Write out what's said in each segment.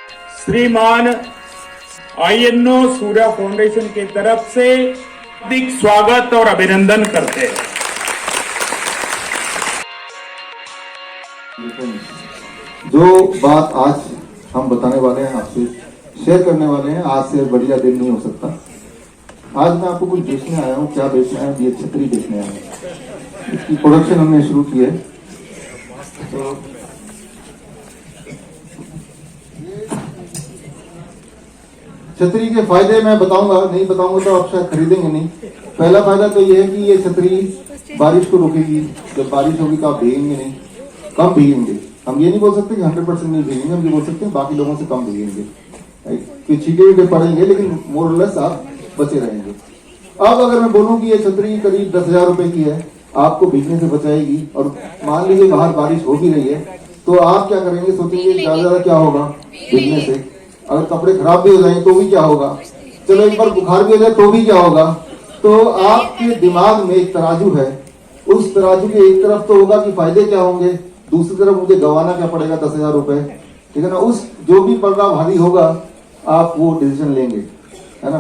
श्रीमान INO Surya foundation की तरफ से हार्दिक स्वागत और अभिनंदन करते हैं। जो बात आज हम बताने वाले हैं, आपसे शेयर करने वाले हैं, आज से बढ़िया दिन नहीं हो सकता। आज मैं आपको कुछ बेचने आया हूँ। क्या बेचना है? ये छतरी बेचने आया हूँ। इसकी प्रोडक्शन हमने शुरू की है। तो छतरी के फायदे मैं बताऊंगा, नहीं बताऊंगा तो आप शायद खरीदेंगे नहीं। पहला फायदा तो ये है कि ये छतरी बारिश को रोकेगी। जब बारिश होगी तो आप भीगेंगे नहीं, कम भीगेंगे। हम ये नहीं बोल सकते कि 100% नहीं भीगेंगे, हम ये बोल सकते हैं बाकी लोगों से कम भीगेंगे। कि छींटे वीटे पड़ेंगे लेकिन मोर और लेस आप बचे रहेंगे। अब अगर मैं बोलूं कि ये छतरी करीब 10,000 रुपए की है, आपको भीगने से बचाएगी, और मान लीजिए बाहर बारिश हो भी रही है तो आप क्या करेंगे? सोचेंगे ज्यादा क्या होगा भीगने से। अगर कपड़े खराब भी हो जाए तो भी क्या होगा? चलो एक बार बुखार भी हो जाए तो भी क्या होगा? तो आपके दिमाग में एक तराजू है, उस तराजू के एक तरफ तो होगा कि फायदे क्या होंगे, दूसरी तरफ मुझे गंवाना क्या पड़ेगा 10,000 रुपए, ठीक है ना। उस जो भी पलड़ा भारी होगा आप वो डिसीजन लेंगे, है ना।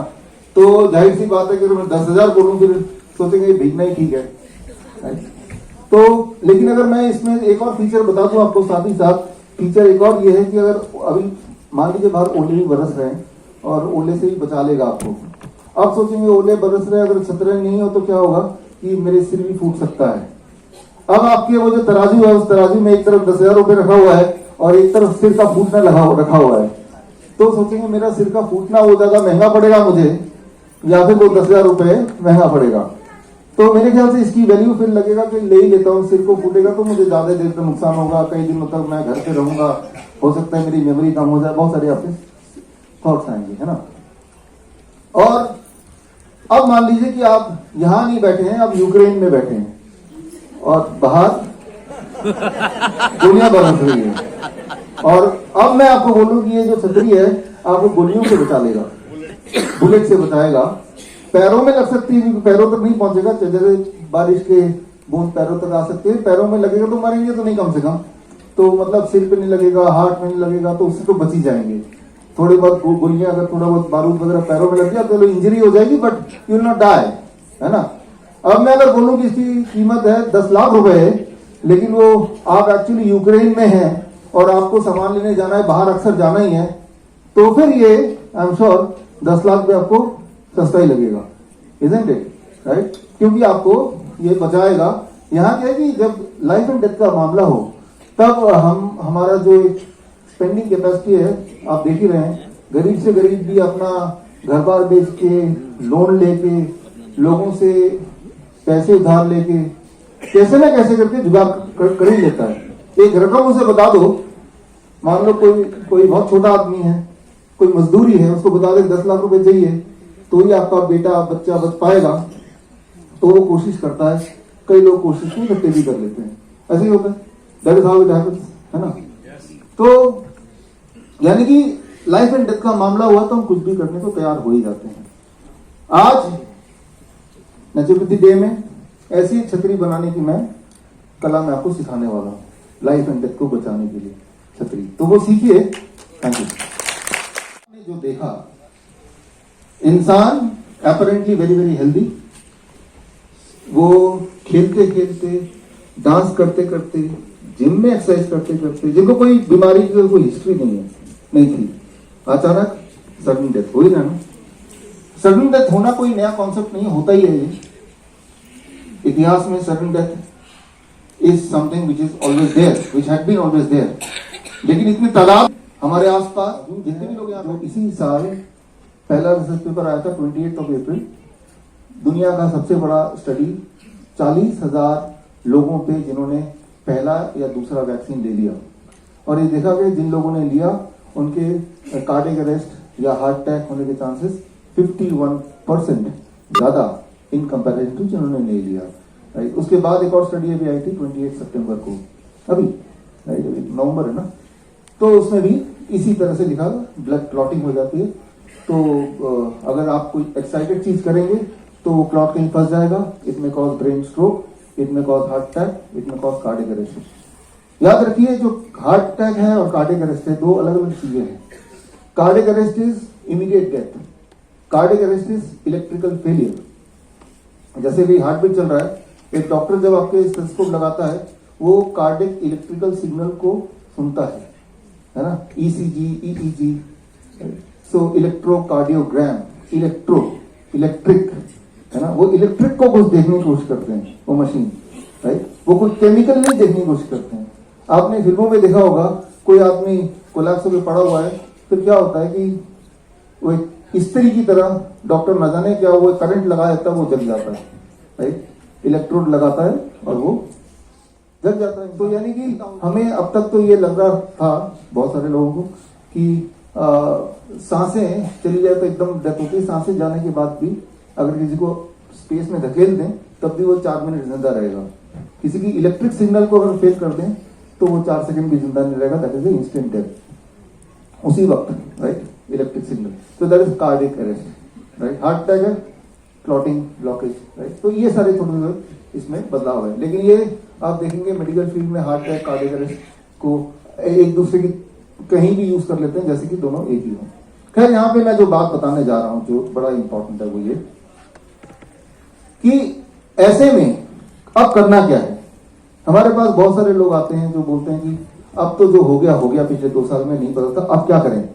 तो जाहिर सी बात है कि मैं 10,000 बोलूं फिर सोचेंगे भीगना ही ठीक है। तो लेकिन अगर मैं इसमें एक और फीचर बता दूं आपको, साथ ही साथ फीचर एक और ये है कि अगर अभी मान लीजिए बाहर ओले भी बरस रहे हैं और ओले से ही बचा लेगा आपको। अब सोचेंगे ओले बरस रहे, अगर छतरे नहीं हो तो क्या होगा कि मेरे सिर भी फूट सकता है। अब आपके वो जो तराजू है, उस तराजू में एक तरफ 10,000 रुपए रखा हुआ है और एक तरफ सिर का फूटना रखा हुआ है। तो सोचेंगे मेरा सिर का फूटना वो ज्यादा महंगा पड़ेगा मुझे, या फिर वो 10,000 रुपए महंगा पड़ेगा। तो मेरे ख्याल से इसकी वैल्यू फिर लगेगा कि ले ही लेता हूँ। सिर को फूटेगा तो मुझे ज्यादा देर तक नुकसान होगा, कई दिनों तक मैं घर पे रहूंगा, हो सकता है मेरी मेमोरी कम हो जाए, बहुत सारे आपके थॉट्स आएंगे, है ना। और अब मान लीजिए कि आप यहां नहीं बैठे हैं, आप यूक्रेन में बैठे हैं और बाहर दुनिया बरस रही है, और अब मैं आपको बोलूं कि ये जो छतरी है आपको गोलियों से बचा लेगा, बुलेट से बचाएगा। पैरों में लग सकती है क्योंकि पैरों तक नहीं पहुंचेगा, जैसे बारिश के बूंद पैरों तक आ सकते हैं। पैरों में लगेगा तो मरेंगे तो नहीं, कम से कम तो मतलब सिर पे नहीं लगेगा, हार्ट में नहीं लगेगा, तो उससे तो बच ही जाएंगे। थोड़ी बहुत गोलियां, अगर थोड़ा बहुत बारूद वगैरह पैरों में लग गया तो इंजरी हो जाएगी, but you will not die, है ना। अब मैं अगर बोलूं कि इसकी कीमत है 10 लाख रुपए है, लेकिन वो आप एक्चुअली यूक्रेन में हैं और आपको सामान लेने जाना है, बाहर अक्सर जाना ही है, तो फिर ये आई एम श्योर 10 लाख पे आपको सस्ता ही लगेगा, इजंट इट, राइट। क्योंकि आपको ये बचाएगा। यहाँ क्या है कि जब लाइफ एंड डेथ का मामला हो तब हमारा जो स्पेंडिंग कैपेसिटी है आप देख ही रहे हैं, गरीब से गरीब भी अपना घर बार बेच के, लोन लेके, लोगों से पैसे उधार लेके, कैसे ना कैसे करके जुगाड़ कर ही लेता है। एक रकम उसे बता दो, मान लो कोई बहुत छोटा आदमी है, कोई मजदूरी है, उसको बता दे 10 लाख रुपए चाहिए तो ही आपका बेटा बच्चा बच पाएगा, तो वो कोशिश करता है। कई लोग कोशिश नहीं करते भी कर लेते हैं, ऐसे ही होता है, that is how it happens, है ना। तो यानी कि लाइफ एंड डेथ का मामला हुआ तो हम कुछ भी करने को तैयार हो ही जाते हैं। आज नेचुरोपैथी डे में ऐसी छतरी बनाने की मैं कला में आपको सिखाने वाला हूं, लाइफ एंड डेथ को बचाने के लिए छतरी, तो वो सीखिए। Thank you. जो देखा, इंसान अपरेंटली वेरी वेरी हेल्दी, वो खेलते खेलते, डांस करते करते, जिम में एक्सरसाइज करते करते, जिनको कोई बीमारी की कोई हिस्ट्री नहीं थी, अचानक सडन डेथ हो ही ना। सडन डेथ होना कोई नया कॉन्सेप्ट नहीं, होता ही है। ये इतिहास में sudden death is something which is always there, which had been always there. लेकिन इतनी तादाद हमारे आसपास जितने भी लोग यहाँ, इसी साल पहला रिसर्च पेपर आया था 28 अप्रैल, दुनिया का सबसे बड़ा स्टडी, 40,000 लोगों पे जिन्होंने पहला या दूसरा वैक्सीन ले लिया, और ये देखा कि जिन लोगों ने लिया उनके कार्डियक अरेस्ट या हार्ट अटैक होने के चांसेस 51% ज्यादा इन कंपैरिजन टू जिन्होंने नहीं लिया, राइट। उसके बाद एक और स्टडी अभी आई थी 28 सितंबर को, अभी नवंबर है ना, तो उसमें भी इसी तरह से लिखा ब्लड क्लॉटिंग हो जाती है। तो अगर आप कोई एक्साइटेड चीज करेंगे तो वो क्लॉट कहीं फंस जाएगा, इट में कॉज ब्रेन स्ट्रोक, इट में कॉज हार्ट अटैक, इट में कॉज कार्डियक अरेस्ट। याद रखिए जो हार्ट अटैक है और कार्डियक अरेस्ट है, दो अलग अलग चीजें हैं। Cardiac arrest is immediate death, cardiac arrest is electrical failure. जैसे भी हार्ट बीट चल रहा है, एक डॉक्टर जब आपके स्टेथोस्कोप लगाता है वो कार्डियक इलेक्ट्रिकल सिग्नल को सुनता है ना, ईसीजी, ईईजी, सो इलेक्ट्रोकार्डियोग्राम, इलेक्ट्रिक, है ना, वो इलेक्ट्रिक को कुछ देखने की कोशिश करते हैं वो मशीन, राइट, वो कुछ केमिकल नहीं देखने की कोशिश करते हैं। आपने फिल्मों में देखा होगा कोई आदमी कोलैप्स होकर पड़ा हुआ है, फिर क्या होता है कि वो एक स्त्री की तरह डॉक्टर न जाने क्या वो करंट लगा देता है, वो जल जाता है, राइट, इलेक्ट्रोड लगाता है और वो जल जाता है। तो यानी कि हमें अब तक तो ये लग रहा था बहुत सारे लोगों को कि सांसें चली जाए तो एकदम डेथ होती है, सांसें जाने के बाद भी अगर किसी को स्पेस में धकेल दें तब भी वो 4 मिनट जिंदा रहेगा। किसी की इलेक्ट्रिक सिग्नल को अगर फेल कर दें तो वो 4 सेकंड भी जिंदा नहीं रहेगा, दैट इज इंस्टेंट डेथ उसी वक्त, राइट, इलेक्ट्रिक सिग्नल। तो that is cardiac arrest, right, heart attack है, क्लॉटिंग, ब्लॉकेज, राइट। तो ये सारे छोटे छोटे इसमें बदलाव है, लेकिन ये आप देखेंगे मेडिकल फील्ड में हार्ट अटैक, कार्डियक अरेस्ट को एक दूसरे की कहीं भी यूज कर लेते हैं जैसे कि दोनों एक ही हो। खैर यहाँ पे मैं जो बात बताने जा रहा हूं जो बड़ा इंपॉर्टेंट है वो ये कि ऐसे में अब करना क्या है। हमारे पास बहुत सारे लोग आते हैं जो बोलते हैं कि अब तो जो हो गया पिछले 2 साल में नहीं पता था, अब क्या करें,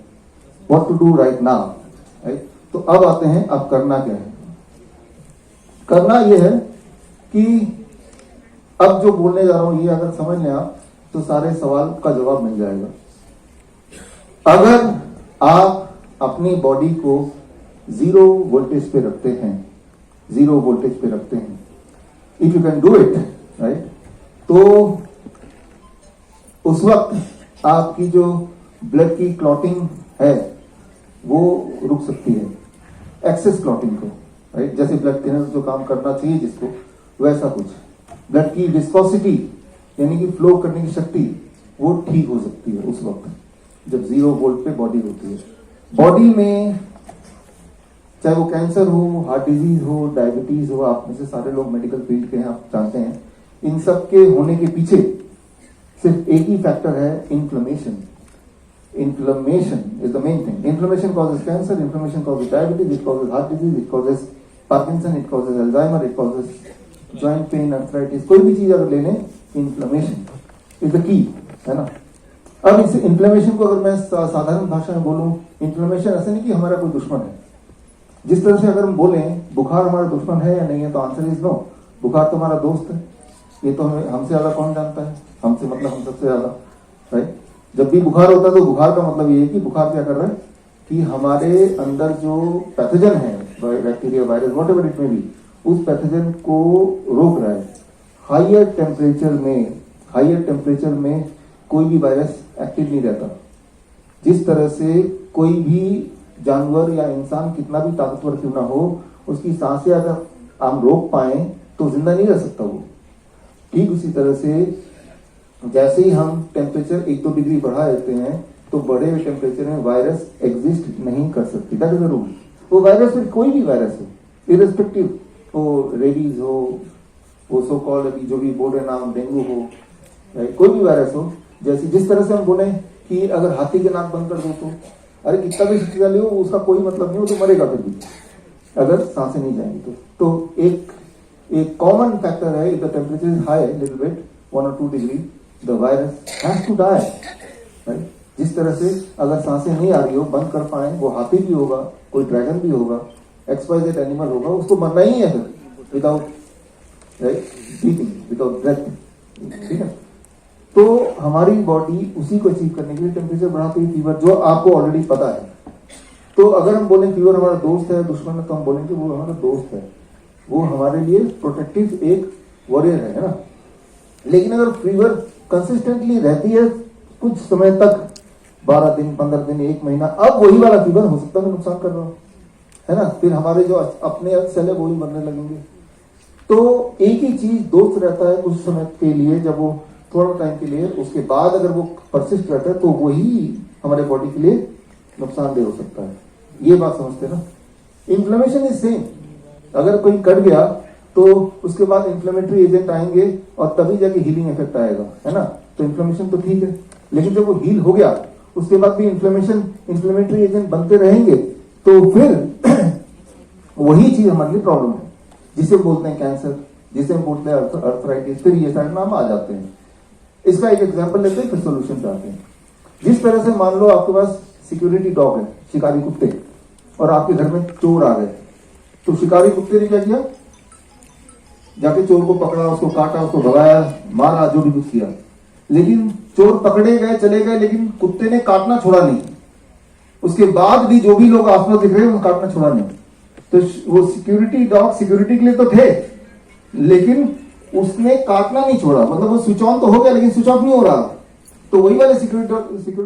what to do right now, right. तो अब आते हैं अब करना क्या है। करना यह है कि अब जो बोलने जा रहा हूं ये अगर समझ लें आप तो सारे सवाल का जवाब मिल जाएगा। अगर आप अपनी बॉडी को 0 वोल्टेज पे रखते हैं, 0 वोल्टेज पे रखते हैं, if you can do it, right, तो उस वक्त आपकी जो ब्लड की क्लॉटिंग है वो रुक सकती है, एक्सेस क्लॉटिंग को, राइट, जैसे ब्लड थिनर जो काम करना चाहिए जिसको, वैसा कुछ। ब्लड की विस्कोसिटी यानी कि फ्लो करने की शक्ति वो ठीक हो सकती है उस वक्त जब 0 वोल्ट पे बॉडी होती है। बॉडी में चाहे वो कैंसर हो, हार्ट डिजीज हो, डायबिटीज हो, आप में से सारे लोग मेडिकल फील्ड के हैं, आप जानते हैं, इन सब के होने के पीछे सिर्फ एक ही फैक्टर है, inflammation. Inflammation is the main thing. Inflammation causes cancer, inflammation causes diabetes, it causes heart disease, it causes Parkinson, it causes Alzheimer, it causes joint pain, arthritis. कोई भी चीज अगर ले लें, inflammation is the key, है ना। अब इस inflammation को अगर मैं साधारण भाषा में बोलूं, inflammation ऐसा नहीं कि हमारा कोई दुश्मन है। जिस तरह से अगर हम बोलें बुखार हमारा दुश्मन है या नहीं है तो आंसर इज नो, बुखार तो हमारा दोस्त है। ये तो हमसे ज्यादा कौन जानता है, हमसे मतलब हम सबसे ज्यादा, राइट। जब भी बुखार होता है तो बुखार का मतलब ये है कि बुखार क्या कर रहा है कि हमारे अंदर जो पैथोजन है, bacteria, virus, whatever it may be, उस पैथोजन को रोक रहा है। हायर टेम्परेचर में कोई भी वायरस एक्टिव नहीं रहता। जिस तरह से कोई भी जानवर या इंसान कितना भी ताकतवर क्यों ना हो, उसकी सांसें अगर हम रोक पाए तो जिंदा नहीं रह सकता वो। ठीक उसी तरह से जैसे ही हम टेम्परेचर 1-2 डिग्री बढ़ा देते हैं तो बढ़े हुए टेम्परेचर में वायरस एग्जिस्ट नहीं कर सकती, दैट इज द रूल। वो वायरस फिर कोई भी वायरस हो, इरेस्पेक्टिव, वो रेबीज हो, वो सो कॉल्ड अभी जो भी बोल रहे नाम, डेंगू हो, कोई भी वायरस हो। जैसे जिस तरह से हम बोले कि अगर हाथी के नाक बंद कर दो तो अरे कितना भी शक्तिशाली हो उसका कोई मतलब नहीं हो, तो मरेगा फिर भी अगर सांसें नहीं जाएंगी तो एक कॉमन फैक्टर है, if the temperature is high little bit 1 or 2 degree, the virus has to die, right. जिस तरह से अगर सांसें नहीं आ रही हो, बंद कर पाए, वो हाथी भी होगा, कोई ड्रैगन भी होगा, XYZ एनिमल होगा, उसको मरना ही है फिर without, right, breathing, without breath, ठीक है। तो हमारी बॉडी उसी को अचीव करने के लिए टेम्परेचर बढ़ाती है, फीवर, जो आपको ऑलरेडी पता है। तो अगर हम बोलें फीवर हमारा दोस्त है, दुश्मन है, तो हम बोलेंगे वो हमारा दोस्त है, वो हमारे लिए प्रोटेक्टिव एक वॉरियर है ना। लेकिन अगर फीवर कंसिस्टेंटली रहती है कुछ समय तक, 12 दिन, 15 दिन, 1 महीना, अब वही वाला फीवर हो सकता है नुकसान कर रहा हो, है ना। फिर हमारे जो अपने सेल है वही मरने लगेंगे। तो एक ही चीज दोस्त रहता है कुछ समय के लिए, जब वो थोड़ा टाइम के लिए, उसके बाद अगर वो परसिस्ट रहता है तो वही हमारे बॉडी के लिए नुकसानदेह हो सकता है। ये बात समझते हैं ना। इन्फ्लेमेशन इज सेम, अगर कोई कट गया तो उसके बाद इन्फ्लेमेटरी एजेंट आएंगे और तभी जाके हीलिंग इफेक्ट आएगा, है ना। तो इन्फ्लेमेशन तो ठीक है, लेकिन जब वो हील हो गया उसके बाद भी इन्फ्लेमेटरी एजेंट बनते रहेंगे, तो फिर वही चीज हमारे लिए प्रॉब्लम है, जिसे बोलते हैं कैंसर, जिसे हम बोलते हैं अर्थराइटिस, फिर ये सारे नाम आ जाते हैं। इसका एक एग्जांपल लेते हैं, फिर सोल्यूशन पे आते हैं। जिस तरह से मान लो आपके पास सिक्योरिटी डॉग है, शिकारी कुत्ते, और आपके घर में चोर आ गए, तो शिकारी कुत्ते ने क्या किया, जाके चोर को पकड़ा, उसको काटा, उसको भगाया, मारा, जो भी कुछ किया। लेकिन चोर पकड़े गए, चले गए, लेकिन कुत्ते ने काटना छोड़ा नहीं। उसके बाद भी जो भी लोग आसपास दिख रहे हैं, वो काटना छोड़ा नहीं। तो वो सिक्योरिटी डॉग सिक्योरिटी के लिए तो थे, लेकिन उसने काटना नहीं छोड़ा। मतलब वो स्विच ऑन तो हो गया, लेकिन स्विच ऑफ नहीं हो रहा। तो वही वाले सिक्योरिटी,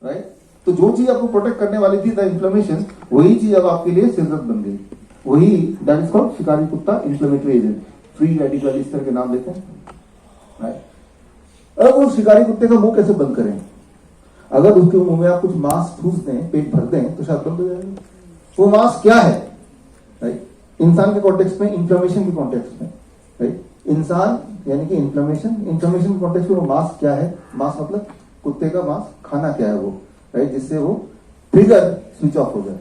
राइट। तो जो चीज आपको प्रोटेक्ट करने वाली थी, द इन्फ्लेमेशन, वही चीज अब आपके लिए सिरदर्द बन गई। वही दैट इज कॉल्ड शिकारी कुत्ता इन्फ्लेमेटरी एजेंट, फ्री रेडिकल, इस तरह के नाम देते हैं, राइट। अब उस शिकारी कुत्ते का मुंह कैसे बंद करें? अगर उसके मुंह में आप कुछ मांस ठूस दें, पेट भर दें, तो शायद बंद हो जाएगा। वो मांस क्या है, राइट? इंसान के कॉन्टेक्स्ट में, इन्फ्लेमेशन के कॉन्टेक्स्ट में, राइट? इंसान यानी कि इन्फ्लेमेशन के कॉन्टेक्स्ट में वो मांस क्या है? मांस मतलब कुत्ते का मांस, खाना क्या है वो, राइट? जिससे वो ट्रिगर स्विच ऑफ हो जाए।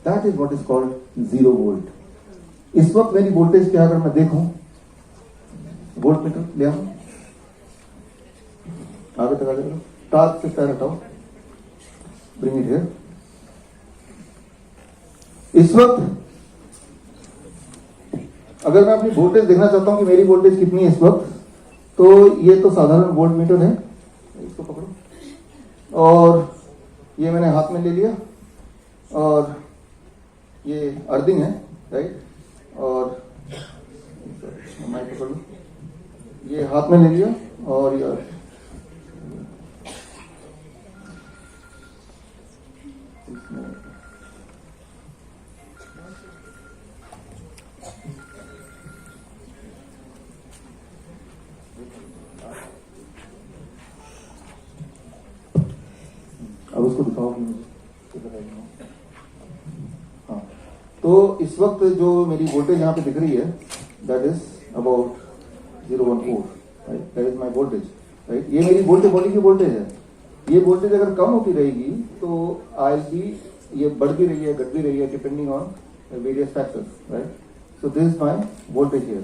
That is what is called 0 volt. इस वक्त मेरी वोल्टेज क्या, अगर मैं देखूं, वोल्ट मीटर ले आऊं, आगे तक आ जाएगा, टार्च से पैर हटाओ, ब्रिंग इट हियर। इस वक्त अगर मैं अपनी वोल्टेज देखना चाहता हूं कि मेरी वोल्टेज कितनी है इस वक्त, तो ये तो साधारण वोल्ट मीटर है, इसको पकड़ो, और ये मैंने हाथ में ले लिया, और ये अर्थिंग है, राइट, और माइक पकड़ लो, ये हाथ में ले लिया, और ये अब उसको दिखाओ मुझे। हाँ, तो इस वक्त जो मेरी वोल्टेज यहाँ पे दिख रही है, that is about 014, right? That is my voltage, right? ये मेरी वोल्टेज, बॉडी की वोल्टेज है। ये वोल्टेज अगर कम होती रहेगी तो आई बी, ये बढ़ भी रही है, घट भी रही है, depending on various factors, right? So this is my voltage here,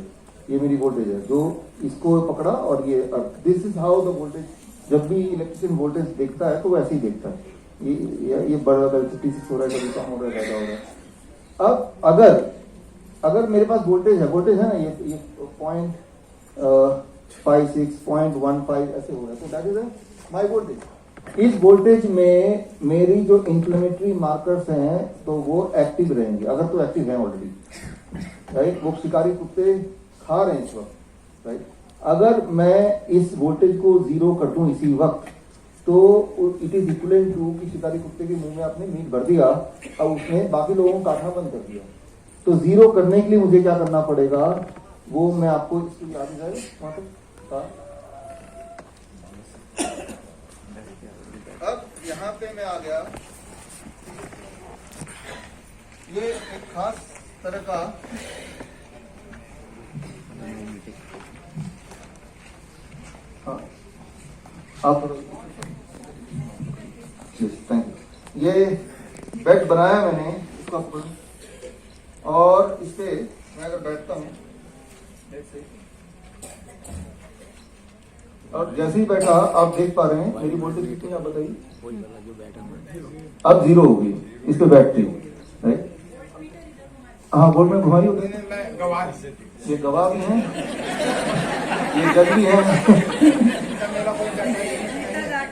ये मेरी वोल्टेज है। जो इसको पकड़ा, और ये earth, this is how the voltage, जब भी इलेक्ट्रिशियन वोल्टेज देखता है तो वो ऐसे ही देखता है, ये बढ़ रहा है, 56 हो रहा है, कभी कम हो रहा है, ज्यादा हो रहा है। अब अगर मेरे पास वोल्टेज है ना, ये 0.56, 0.15 ऐसे हो रहा है, तो दैट इज माय वोल्टेज। इस वोल्टेज में मेरी जो इन्फ्लेमेटरी मार्कर्स हैं, तो वो एक्टिव रहेंगे, अगर तो एक्टिव हैं ऑलरेडी, राइट? वो शिकारी कुत्ते खा रहे हैं इस वक्त, राइट? अगर मैं इस वोल्टेज को 0 कर दूं इसी वक्त, तो इट इज इक्वलेंट टू कि शिकारी कुत्ते के मुंह में आपने मीट भर दिया, अब उसने बाकी लोगों को काटना बंद कर दिया। तो 0 करने के लिए मुझे क्या करना पड़ेगा, वो मैं आपको इसकी याद है वहां तक। अब यहाँ पे मैं आ गया, ये एक खास तरह का आप थैंक यू। ये बेड बनाया मैंने, इसको और इस पे मैं अगर बैठता हूँ, और जैसे ही बैठा आप देख पा रहे हैं मेरी वोल्टेज कितनी, आप बताइए। अब 0 होगी इस पे बैठती हूँ, राइट? हाँ, बोर्ड में घुमाई होगी, ये गवाह भी है, ये जज भी है।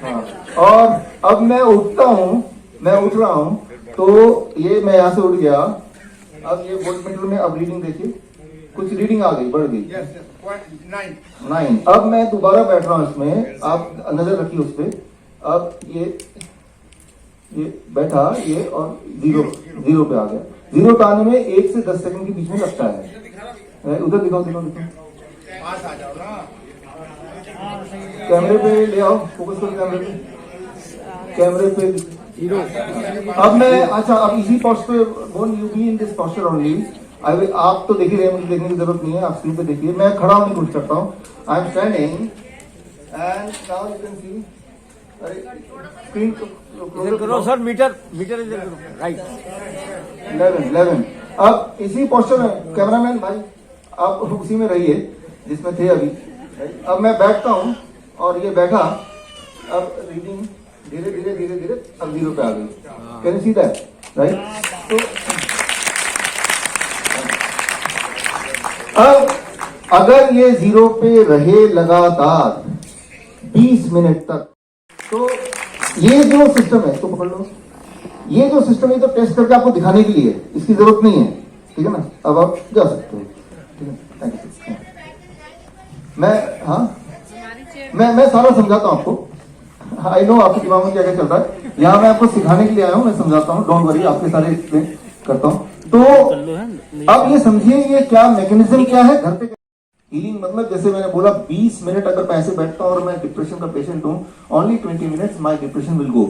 हाँ, और अब मैं उठता हूँ, मैं उठ रहा हूँ, तो ये मैं यहाँ से उठ गया। अब ये वोल्ट मीटर में अब रीडिंग देखिए, कुछ रीडिंग आ गई, बढ़ गई, 9। अब मैं दोबारा बैठ रहा हूँ इसमें, आप नजर रखिए उस पर। अब ये बैठा, ये और 0 पे आ गया। 0 पे आने में 1 से 10 सेकंड के बीच में लगता है। उधर दिखाओ। कैमरे पे ले आओ, फोकस करो कैमरे पे। अब मैं, अच्छा, अब इसी पोस्टर पे, you be in this poster only. आप तो देख ही रहे हैं, मुझे देखने की जरूरत नहीं है, आप स्क्रीन पे देखिए। मैं खड़ा होने की कोशिश करता हूँ, I am standing, and now you can see screen इधर करो सर, मीटर मीटर इधर करो, राइट। 11। अब इसी पोस्टर में कैमरामैन भाई आप उसी में रहिए जिसमें थे अभी। अब मैं बैठता हूं और ये बैठा, अब रीडिंग धीरे धीरे धीरे धीरे अब 0 पे आ गई। Can you see that, right? तो अब अगर ये 0 पे रहे लगातार 20 मिनट तक, तो ये जो सिस्टम है, इसको पकड़ लो, ये जो सिस्टम है तो टेस्ट करके आपको दिखाने के लिए, इसकी जरूरत नहीं है, ठीक है ना? अब आप जा सकते हो, ठीक है? Thank you. मैं सारा समझाता हूं आपको। आई नो आपके दिमाग में क्या क्या चल रहा है, यहाँ मैं आपको सिखाने के लिए आया हूँ, मैं समझाता हूँ, डोंट वरी, आपके सारे एक्सप्लेन करता हूँ। तो अब ये समझिए ये क्या मैकेनिज्म क्या है घर पे। हीलिंग मतलब जैसे मैंने बोला 20 मिनट अगर मैं ऐसे बैठता हूँ और मैं डिप्रेशन का पेशेंट हूँ, only 20 minutes my depression will go.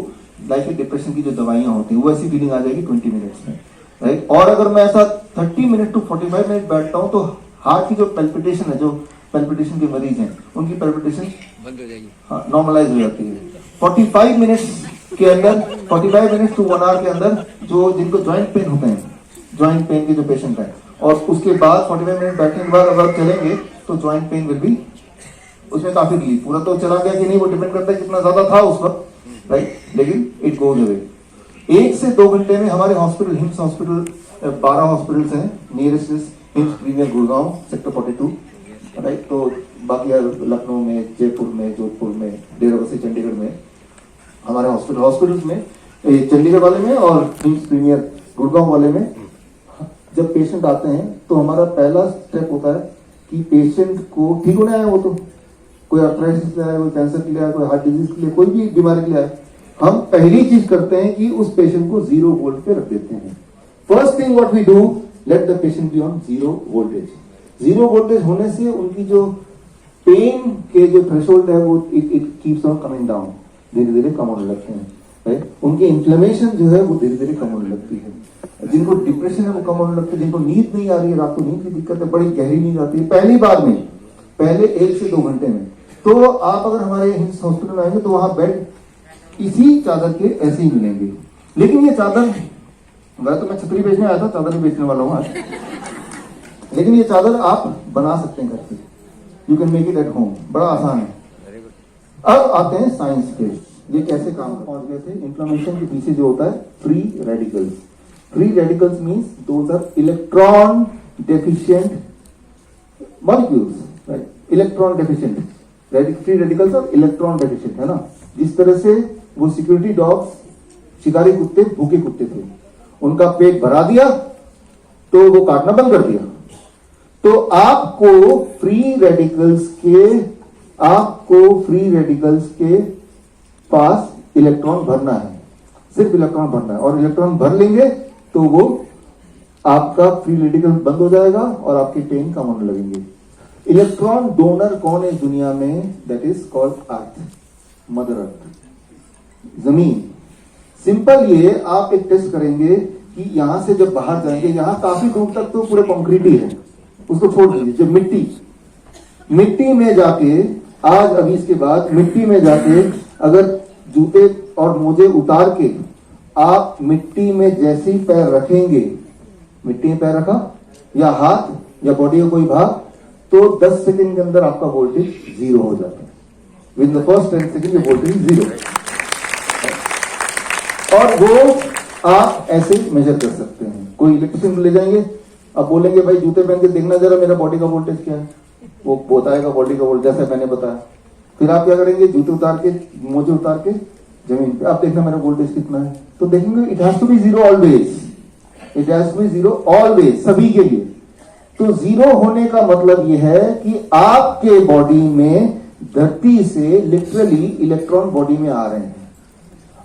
Like depression की जो दवाइयां होती हैं वो ऐसी फीलिंग आ जाएगी 20 मिनट्स में, राइट? और अगर मैं ऐसा 30 मिनट टू 45 मिनट बैठता हूँ तो हार्ट की जो पैल्पिटेशन है, जो पैल्पिटेशन के मरीज हैं उनकी पैल्पिटेशन बंद हो जाएगी, हाँ नॉर्मलाइज हो जाती है। 45 मिनट्स के अंदर, 45 मिनट्स टू 1 आवर के अंदर जो जिनको ज्वाइंट पेन होते हैं, ज्वाइंट पेन के जो पेशेंट है, और उसके बाद 45 मिनट बैठने के बाद अगर चलेंगे तो ज्वाइंट पेन विल बी, उसमें काफी रिलीफ। पूरा तो चला गया कि नहीं वो डिपेंड करता है कितना ज्यादा था उस वक्त, राइट? लेकिन इट गोज अवे। 1 से 2 घंटे में हमारे हॉस्पिटल, हिम्स हॉस्पिटल 12 हॉस्पिटल्स हैं, nearest HIIMS premier Gurgaon sector 42, right? तो बाकी लखनऊ में, जयपुर में, जोधपुर में, डेराबस्सी चंडीगढ़ में हमारे हॉस्पिटल्स में, चंडीगढ़ वाले में और हिम्स प्रीमियर गुड़गांव वाले में जब पेशेंट आते हैं तो हमारा पहला स्टेप होता है कि पेशेंट को ठीक होने आया, वो तो कोई अर्थराइटिस के लिए आया, कोई कैंसर के लिए आया, कोई हार्ट डिजीज के लिए, कोई भी बीमारी के लिए आया, हम पहली चीज करते हैं कि उस पेशेंट को 0 वोल्ट पे रख देते हैं। First thing what we do, let the patient be on 0 voltage. 0 voltage होने से उनकी जो पेन के जो थ्रेशोल्ड है वो it keeps on coming down, धीरे धीरे कम होने लगते हैं, राइट? उनकी इन्फ्लेमेशन जो है वो धीरे धीरे कम होने लगती है। जिनको डिप्रेशन है वो कम होने लगता है, जिनको नींद नहीं आ रही है, रात को नींद की दिक्कत है, बड़ी गहरी नींद आती है पहली बार में, पहले 1 से 2 घंटे में। तो आप अगर हमारे हिम्स हॉस्पिटल आएंगे तो वहां बेड इसी चादर के ऐसे ही मिलेंगे। लेकिन ये चादर, वैसे तो मैं छतरी बेचने आया था, चादर ही बेचने वाला हूं आज, लेकिन ये चादर आप बना सकते हैं घर पे, you can make it at home, बड़ा आसान है। अब आते हैं साइंस पे, ये कैसे काम पहुंच गए थे। इन्फ्लेमेशन के पीछे जो होता है free radicals. Free radicals means those are electron deficient molecules, right? Electron deficient, free radicals और इलेक्ट्रॉन डेफिशिएंट, है ना? जिस तरह से वो सिक्योरिटी डॉग्स, शिकारी कुत्ते, भूखे कुत्ते थे, उनका पेट भरा दिया तो वो काटना बंद कर दिया। तो आपको फ्री रेडिकल्स के पास इलेक्ट्रॉन भरना है, सिर्फ इलेक्ट्रॉन भरना है, और इलेक्ट्रॉन भर लेंगे तो वो आपका फ्री रेडिकल बंद हो जाएगा और आपकी पेन कम होने लगेंगे। इलेक्ट्रॉन डोनर कौन है दुनिया में? That is called earth, mother earth, जमीन। सिंपल ये आप एक टेस्ट करेंगे कि यहां से जब बाहर जाएंगे, यहां काफी दूर तक तो पूरे कंक्रीट ही है, उसको छोड़ दीजिए। जब मिट्टी में जाके, आज अभी इसके बाद मिट्टी में जाके अगर जूते और मोजे उतार के आप मिट्टी में जैसे ही पैर रखेंगे, मिट्टी में पैर रखा या हाथ या बॉडी का कोई भाग, तो 10 सेकंड के अंदर आपका वोल्टेज 0 हो जाता है। विद द फर्स्ट 10 सेकंड ये वोल्टेज 0, और वो आप ऐसे मेजर कर सकते हैं। कोई इलेक्ट्रिशियन को ले जाएंगे, अब बोलेंगे भाई जूते पहन के देखना जरा मेरा बॉडी का वोल्टेज क्या है, वो बताएगा बॉडी का वोल्टेज जैसे मैंने बताया। फिर आप क्या करेंगे, जूते उतार के, मोजे उतार के जमीन पे आप देखना मेरा वोल्टेज कितना है, तो देखेंगे it has to be 0 always, it has to be 0 always, सभी के लिए। तो 0 होने का मतलब यह है कि आपके बॉडी में धरती से लिटरली इलेक्ट्रॉन बॉडी में आ रहे हैं।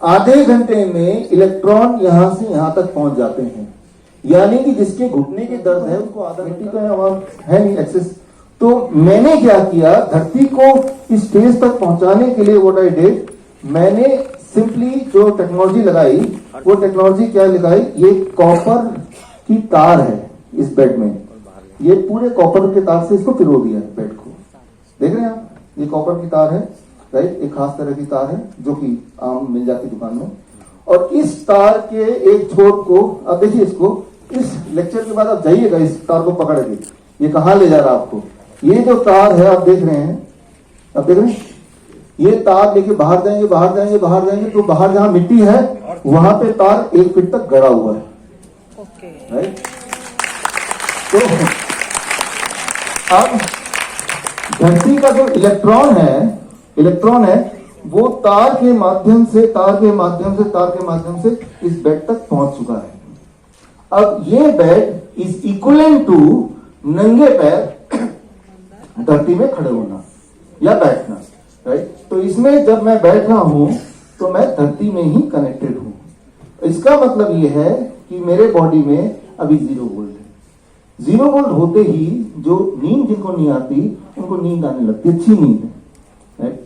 आधे घंटे में इलेक्ट्रॉन यहां से यहां तक पहुंच जाते हैं, यानी कि जिसके घुटने के दर्द है उसको आधा मिट्टी का है नहीं एक्सेस। तो मैंने क्या किया, धरती को इस स्टेज तक पहुंचाने के लिए व्हाट आई डिड, मैंने सिंपली जो टेक्नोलॉजी लगाई, वो टेक्नोलॉजी क्या लगाई, ये कॉपर की तार है इस बेड में, ये पूरे कॉपर के तार से इसको पिरो दिया बेड को, देख रहे हैं आप, ये कॉपर की तार है, राइट, एक खास तरह की तार है जो कि आम मिल जाती दुकान में। और इस तार के एक छोर को, अब देखिए इसको, इस लेक्चर के बाद आप जाइएगा इस तार को पकड़ के, ये कहाँ ले जा रहा है आपको। ये जो तार है आप देख रहे हैं, आप देख रहे हैं, ये तार लेके बाहर जाएंगे, बाहर जाएंगे, बाहर जाएंगे, तो बाहर जहां मिट्टी है वहां पे तार 1 फीट तक गड़ा हुआ है। राइट, तो अब धरती का जो इलेक्ट्रॉन है वो तार के माध्यम से इस बेड तक पहुंच चुका है। अब ये बेड इज इक्वलेंट टू नंगे पैर धरती में खड़े होना या बैठना। राइट, तो इसमें जब मैं बैठ रहा हूं तो मैं धरती में ही कनेक्टेड हूं। इसका मतलब ये है कि मेरे बॉडी में अभी 0 वोल्ट है। 0 वोल्ट होते ही जो नींद जिनको नहीं आती उनको नींद आने लगती है, अच्छी नींद है।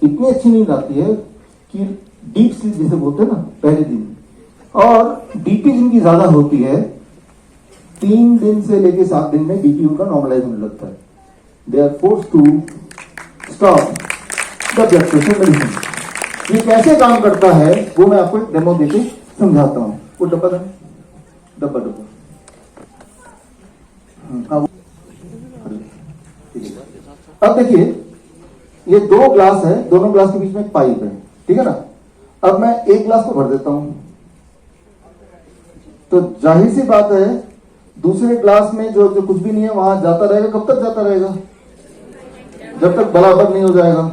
इतनी अच्छी नींद आती है कि डीप स्लीप जिसे बोलते हैं ना, पहले दिन। और बीपी जिनकी ज्यादा होती है 3 दिन से लेके 7 दिन में बीपी उनका नॉर्मलाइज होने लगता है। They are forced to stop the blood pressure medicine. ये कैसे काम करता है वो मैं आपको एक डेमो देके समझाता हूं। वो डब्बा अब देखिए, ये 2 ग्लास है, दोनों ग्लास के बीच में एक पाइप है, ठीक है ना। अब मैं एक ग्लास को भर देता हूं, तो जाहिर सी बात है दूसरे ग्लास में जो कुछ भी नहीं है वहां जाता रहेगा। कब तक जाता रहेगा? जब तक बराबर नहीं हो जाएगा,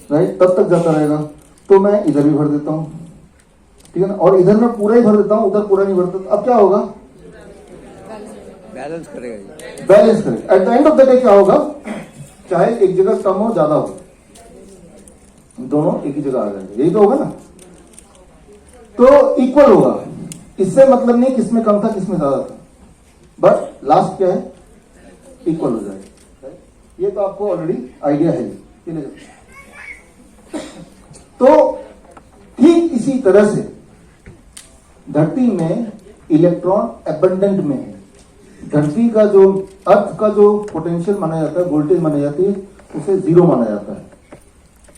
राइट, तब तक जाता रहेगा। तो मैं इधर भी भर देता हूं, ठीक है ना, और इधर मैं पूरा ही भर देता हूं, उधर पूरा नहीं भरता। अब क्या होगा? बैलेंस करेगा, बैलेंस करेगा। At the end of the day क्या होगा, चाहे एक जगह कम हो ज्यादा हो, दोनों एक ही जगह आ जाएंगे। यही तो होगा ना, तो इक्वल होगा। इससे मतलब नहीं किसमें कम था किसमें ज्यादा था, बट लास्ट क्या है, इक्वल हो जाएगा। ये तो आपको ऑलरेडी आइडिया है। तो ठीक इसी तरह से धरती में इलेक्ट्रॉन एबंडेंट में है। धरती का जो अर्थ का जो पोटेंशियल माना जाता है, वोल्टेज मानी जाती है, उसे 0 माना जाता है।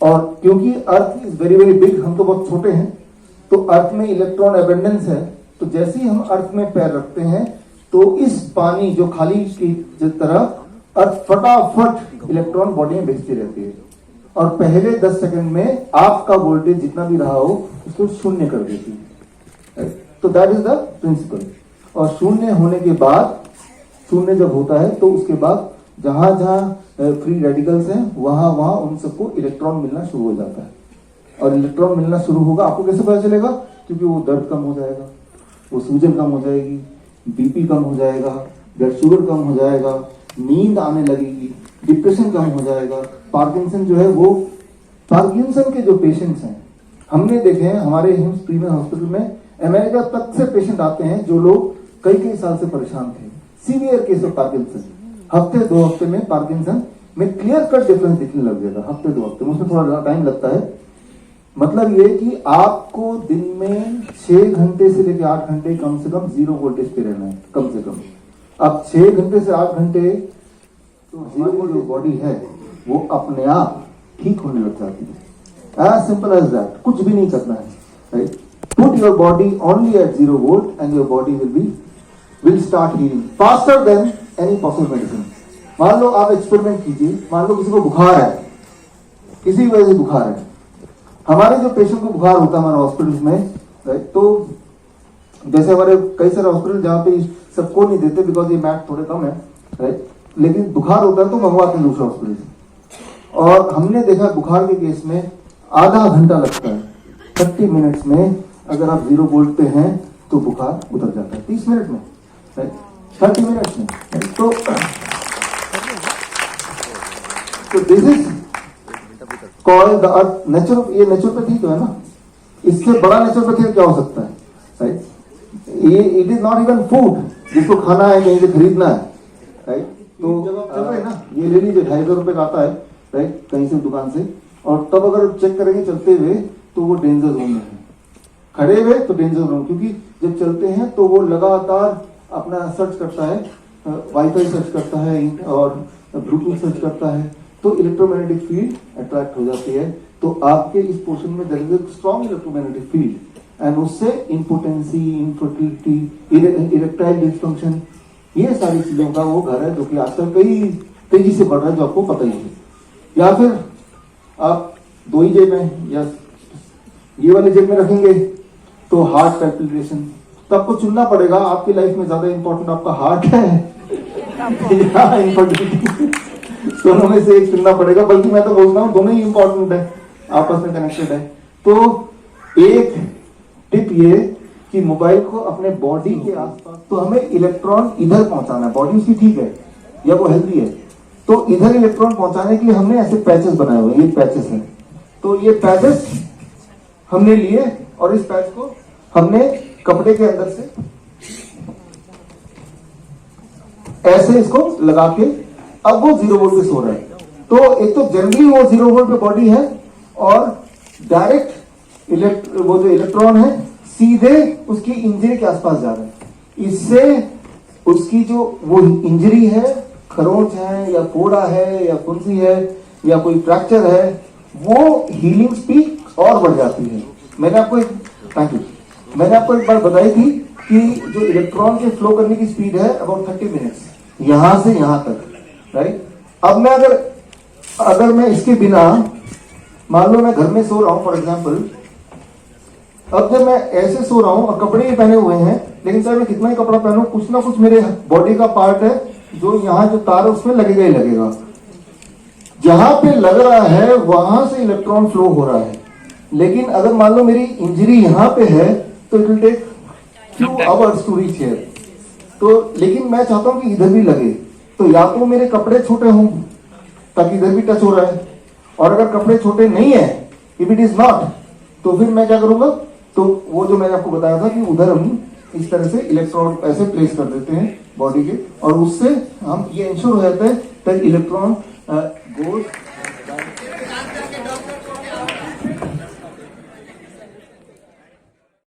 और क्योंकि earth is very very big, हम तो बहुत छोटे हैं, तो अर्थ में इलेक्ट्रॉन एबंडेंस है। तो जैसे ही हम अर्थ में पैर रखते हैं तो इस पानी जो खाली की तरह अर्थ फटाफट इलेक्ट्रॉन बॉडी में भेजती रहती है, और पहले 10 सेकंड में आपका वोल्टेज जितना भी रहा हो उसको शून्य कर देती है। तो दैट इज द प्रिंसिपल। और शून्य होने के बाद, शून्य जब होता है तो उसके बाद जहां जहां फ्री रेडिकल्स हैं वहां वहां उन सबको इलेक्ट्रॉन मिलना शुरू हो जाता है। और इलेक्ट्रॉन मिलना शुरू होगा, आपको कैसे पता चलेगा? क्योंकि वो दर्द कम हो जाएगा, वो सूजन कम हो जाएगी, बीपी कम हो जाएगा, ब्लड शुगर कम हो जाएगा, नींद आने लगेगी, डिप्रेशन कम हो जाएगा। पार्किंसन जो है वो, पार्किंसन के जो पेशेंट्स हैं हमने देखे हैं हमारे हिम्स प्रीमियर हॉस्पिटल में, अमेरिका तक से पेशेंट आते हैं जो लोग कई साल से परेशान थे। सीवियर केस ऑफ पार्किंसन, हफ्ते 2 हफ्ते में पार्किंसन में क्लियर कट डिफरेंस दिखने लग जाएगा। हफ्ते 2 हफ्ते में, उसमें थोड़ा टाइम लगता है। मतलब ये कि आपको दिन में 6 घंटे से लेकर 8 घंटे कम से कम 0 वोल्टेज पे रहना है, कम से कम। अब 6 घंटे से 8 घंटे तो 0 वोल्ट जो बॉडी है वो अपने आप ठीक होने लग जाती है। एज सिंपल एज दैट, कुछ भी नहीं करना है, right. Put your body only at 0 volt and your body will start healing faster than any possible medicine. मान लो आप एक्सपेरिमेंट कीजिए, मान लो किसी को बुखार है, किसी वजह से बुखार है। हमारे जो पेशेंट को बुखार होता है हमारे हॉस्पिटल में, राइट, तो जैसे हमारे कई सारे हॉस्पिटल जहाँ पे सबको नहीं देते बिकॉज ये मैट थोड़े कम है, राइट, लेकिन बुखार होता है तो मंगवाते हैं दूसरे हॉस्पिटल से। और हमने देखा बुखार के केस में आधा घंटा लगता है। 30 मिनट्स में अगर आप 0 वोल्ट पे हैं तो बुखार उतर जाता है 30 मिनट में, राइट, 30 मिनट्स में। तो this is called the earth natural. ये नेचुरोपैथी तो है ना, इससे बड़ा नेचुरोपैथी क्या हो सकता है, राइट। ये it is not even food जिसको खाना है, कहीं से खरीदना है, राइट। तो जब आप चल रहे हैं ना, ये ले लीजिए 250 रुपए का आता है, राइट, कहीं से दुकान से। और तब अगर चेक करेंगे चलते हुए तो वो डेंजर जोन में है, खड़े हुए तो डेंजर जोन, क्योंकि जब चलते हैं तो वो लगातार अपना सर्च करता है, वाईफाई सर्च करता है और ब्लूटूथ सर्च करता है, तो इलेक्ट्रोमैग्नेटिक फील्ड अट्रैक्ट हो जाती है तो आपके इस पोर्शन में there is a strong electromagnetic field and उससे इम्पोटेंसी, इनफर्टिलिटी, इरेक्टाइल डिस्फंक्शन, ये सारी चीजों का वो घर है जो कि आजकल कई तेजी से बढ़ रहा है, जो आपको पता ही है। या फिर आप दो ही जेब में या ये वाले जेब में रखेंगे तो हार्ट पैल्पिटेशन, तो आपको चुनना पड़ेगा आपकी लाइफ में ज्यादा इंपॉर्टेंट आपका हार्ट है या इनफर्टिलिटी, दोनों में से एक चुनना पड़ेगा। बल्कि मैं तो बोलता हूँ दोनों ही इंपॉर्टेंट है, आपस में कनेक्टेड है। तो एक टिप ये कि मोबाइल को अपने बॉडी के आसपास, तो हमें इलेक्ट्रॉन इधर पहुंचाना है, बॉडी उसकी ठीक है या वो हेल्दी है, तो इधर इलेक्ट्रॉन पहुंचाने के लिए हमने ऐसे पैचेस बनाए हुए, ये पैचेस हैं। तो ये पैचेस हमने लिए और इस पैच को हमने कपड़े के अंदर से ऐसे इसको लगा के, अब वो 0 वोल्ट पे सो रहा है। तो एक तो जनरली वो 0 वोल्ट पे बॉडी है और डायरेक्ट वो जो इलेक्ट्रॉन है सीधे उसकी इंजरी के आसपास जा रहा है। इससे उसकी जो वो इंजरी है, खरोंच है या फोड़ा है या फुंसी है या कोई फ्रैक्चर है, वो हीलिंग स्पीड और बढ़ जाती है। मैंने आपको एक बार बताई थी कि जो इलेक्ट्रॉन के फ्लो करने की स्पीड है अबाउट 30 मिनट्स, यहां से यहां तक, राइट। अब मैं अगर मैं इसके बिना, मान लो मैं घर में सो रहा हूं फॉर एग्जांपल, अब जब मैं ऐसे सो रहा हूं और कपड़े ही पहने हुए हैं, लेकिन चाहे मैं कितना ही कपड़ा पहनूं, कुछ ना कुछ मेरे बॉडी का पार्ट है जो यहाँ जो तार है उसमें लगेगा ही लगेगा। जहां पे लग रहा है वहां से इलेक्ट्रॉन फ्लो हो रहा है। लेकिन अगर मान लो मेरी इंजरी यहाँ पे है तो it will take few hours to reach here. तो लेकिन मैं चाहता हूं कि इधर भी लगे, तो या तो मेरे कपड़े छोटे हों ताकि इधर भी टच हो रहा है, और अगर कपड़े छोटे नहीं है, इफ इट इज नॉट, तो फिर मैं क्या करूंगा, तो वो जो मैंने आपको बताया था कि उधर हम इस तरह से इलेक्ट्रॉन ऐसे प्लेस कर देते हैं बॉडी के, और उससे हम ये इंश्योर हो जाता है दैट इलेक्ट्रॉन गोज